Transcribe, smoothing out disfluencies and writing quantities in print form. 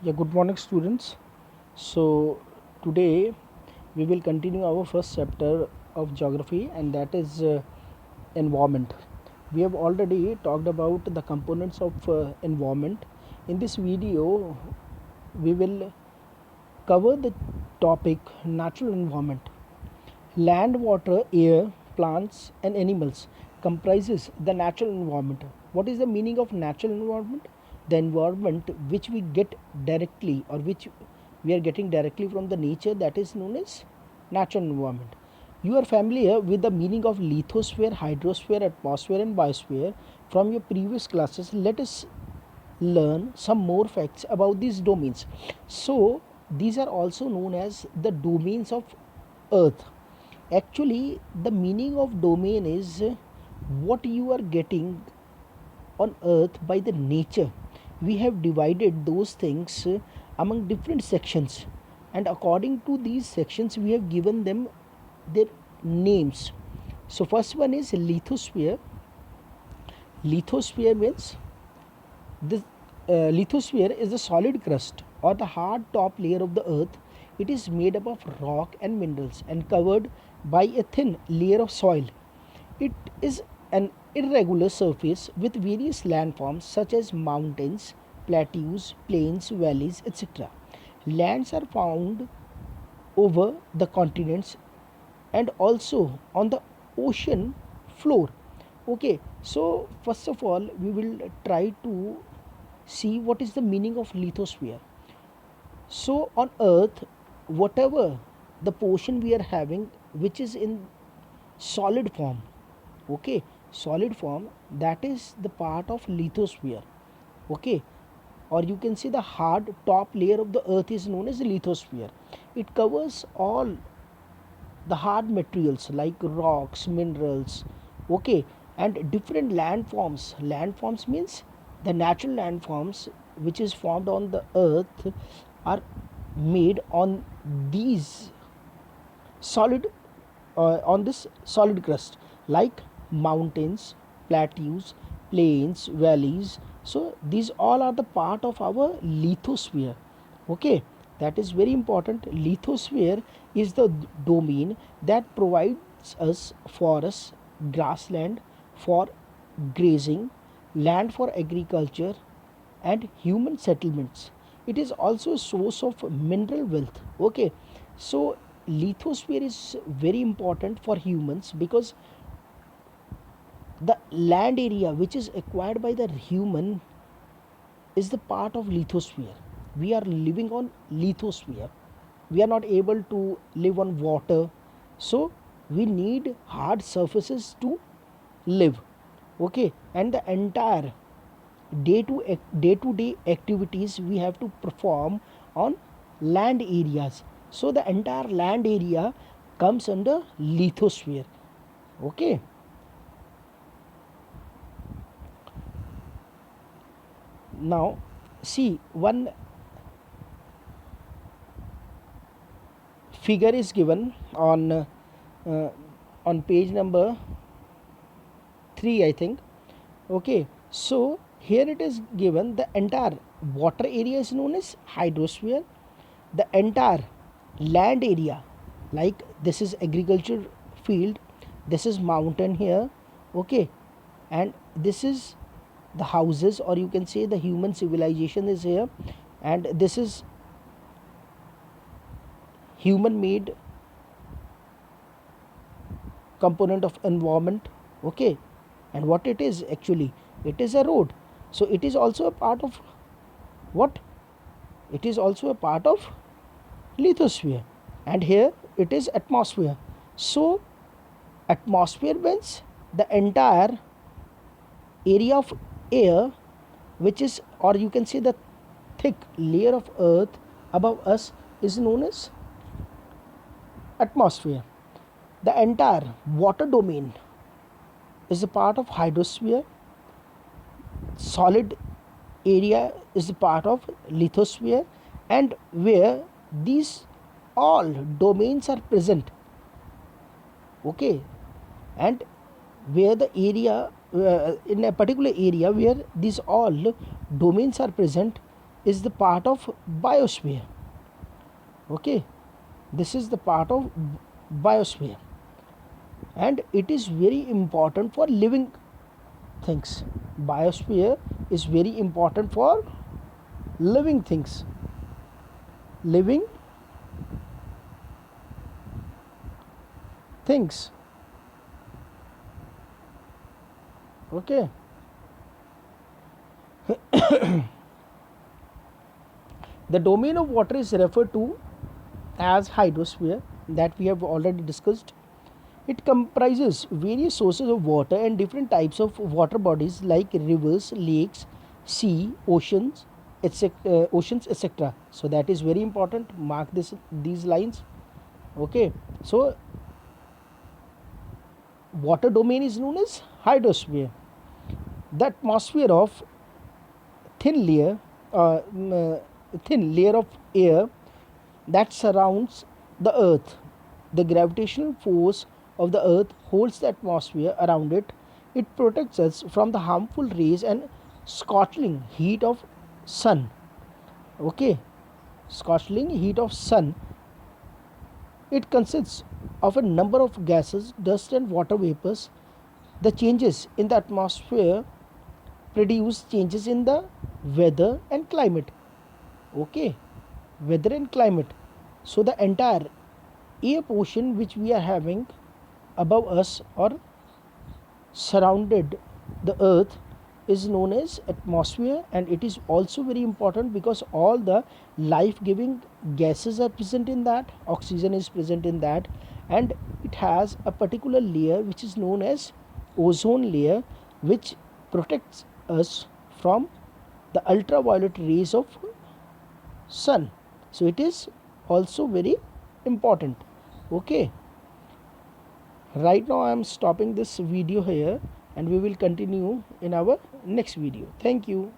Yeah, good morning, students. So, today we will continue our first chapter of geography, and that is environment. We have already talked about the components of environment. In this video, we will cover the topic natural environment. Land, water, air, plants, and animals comprises the natural environment. What is the meaning of natural environment? The environment which we get directly or which we are getting directly from the nature, that is known as natural environment. You are familiar with the meaning of lithosphere, hydrosphere, atmosphere, and biosphere from your previous classes. Let us learn some more facts about these domains. So, these are also known as the domains of Earth. Actually, the meaning of domain is what you are getting on Earth by the nature. We have divided those things among different sections, and according to these sections, we have given them their names. So, first one is lithosphere. Lithosphere means this lithosphere is the solid crust or the hard top layer of the earth. It is made up of rock and minerals and covered by a thin layer of soil. It is an irregular surface with various landforms such as mountains, plateaus, plains, valleys, etc. Lands are found over the continents and also on the ocean floor. Okay, so first of all, we will try to see what is the meaning of lithosphere. So on earth, whatever the portion we are having which is in solid form, okay, solid form, that is the part of lithosphere. Okay, or you can say the hard top layer of the earth is known as lithosphere. It covers all the hard materials like rocks, minerals, okay, and different landforms. Landforms means the natural landforms which is formed on the earth are made on these solid on this solid crust like mountains, plateaus, plains, valleys. So these all are the part of our lithosphere. Okay, that is very important. Lithosphere is the domain that provides us forests, grassland for grazing, land for agriculture, and human settlements. It is also a source of mineral wealth. Okay, so lithosphere is very important for humans because the land area which is acquired by the human is the part of lithosphere. We are living on lithosphere. We are not able to live on water, so we need hard surfaces to live. Okay, and the entire day to day activities we have to perform on land areas. So the entire land area comes under lithosphere. Okay, now see one figure is given uh, on page number 3, I think. Okay, so here it is given the entire water area is known as hydrosphere. The entire land area, like this is agriculture field, this is mountain here, okay, and this is the houses, or you can say the human civilization is here, and this is human made component of environment. Okay, and what it is actually, it is a road. So it is also a part of what, it is also a part of lithosphere. And here it is atmosphere. So atmosphere means the entire area of air which is, or you can say the thick layer of earth above us is known as atmosphere. The entire water domain is a part of hydrosphere. Solid area is a part of lithosphere, and where these all domains are present. Okay, and where the area in a particular area where these all domains are present, is the part of biosphere. Okay, this is the part of biosphere, and it is very important for living things. Biosphere is very important for living things. Living things. Okay. The domain of water is referred to as hydrosphere, that we have already discussed. It comprises various sources of water and different types of water bodies like rivers, lakes, sea, oceans, etc. So that is very important. Mark these lines. Okay. So water domain is known as hydrosphere. The atmosphere of thin layer, thin layer of air that surrounds the earth. The gravitational force of the earth holds the atmosphere around it. It protects us from the harmful rays and scorching heat of sun. Okay, scorching heat of sun. It consists of a number of gases, dust and water vapors. The changes in the atmosphere produce changes in the weather and climate. Okay, weather and climate. So the entire air portion which we are having above us or surrounded the earth is known as atmosphere, and it is also very important because all the life giving gases are present in that, oxygen is present in that, and it has a particular layer which is known as ozone layer, which protects us from the ultraviolet rays of sun. So it is also very important. Okay, right now I am stopping this video here, and we will continue in our next video. Thank you.